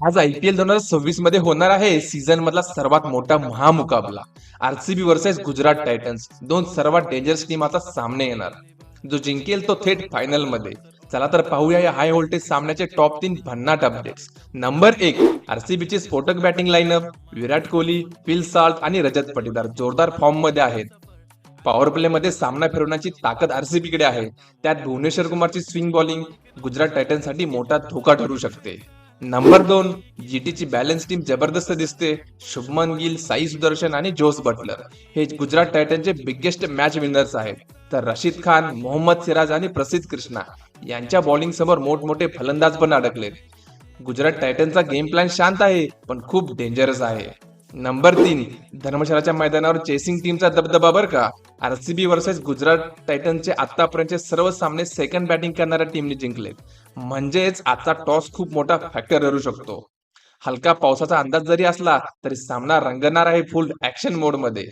आज IPL 2026 मध्ये होणार आहे सीझन मधला सर्वात मोठा महामुकाबला. RCB वर्सेस गुजरात टायटन्स, दोन सर्वात डेंजरस टीम आता सामने येणार. जो जिंकेल तो थेट फायनल मध्ये. चला तर पाहूया या हाय व्होल्टेज सामन्याचे टॉप 3 भन्नाट अपडेट्स. नंबर 1, RCB ची स्फोटक batting line-up. Virat Kohli, Phil Salt आणि रजत पाटीदार जोरदार फॉर्म मध्ये आहेत. पॉवर प्ले मध्ये सामना फिरवण्याची ताकद RCB कडे आहे. त्यात भुवनेश्वर कुमारची स्विंग बॉलिंग गुजरात टायटन्ससाठी मोठा धोका ठरू शकते. नंबर 2, जीटीची बॅलन्स टीम जबरदस्त दिसते. शुभमन गिल, साई सुदर्शन आणि जोस बटलर हे गुजरात टायटनचे बिगेस्ट मॅच विनर्स आहेत. तर रशीद खान, मोहम्मद सिराज आणि प्रसिद्ध कृष्णा यांच्या बॉलिंग समोर मोठमोठे फलंदाज पण अडकलेत. गुजरात टायटनचा गेम प्लॅन शांत आहे पण खूप डेंजरस आहे. नंबर 3, धर्मशालाच्या मैदानावर चेसिंग टीमचा दबदबा बर का. RCB वर्सेस गुजरात टायटन्सचे आतापर्यंतचे सर्व सामने सेकंड बॅटिंग करणाऱ्या टीमने जिंकलेत. म्हणजेच आजचा टॉस खूप मोठा फॅक्टर ठरू शकतो. हलका पावसाचा अंदाज जरी असला तरी सामना रंगणार आहे फुल ऍक्शन मोड मध्ये.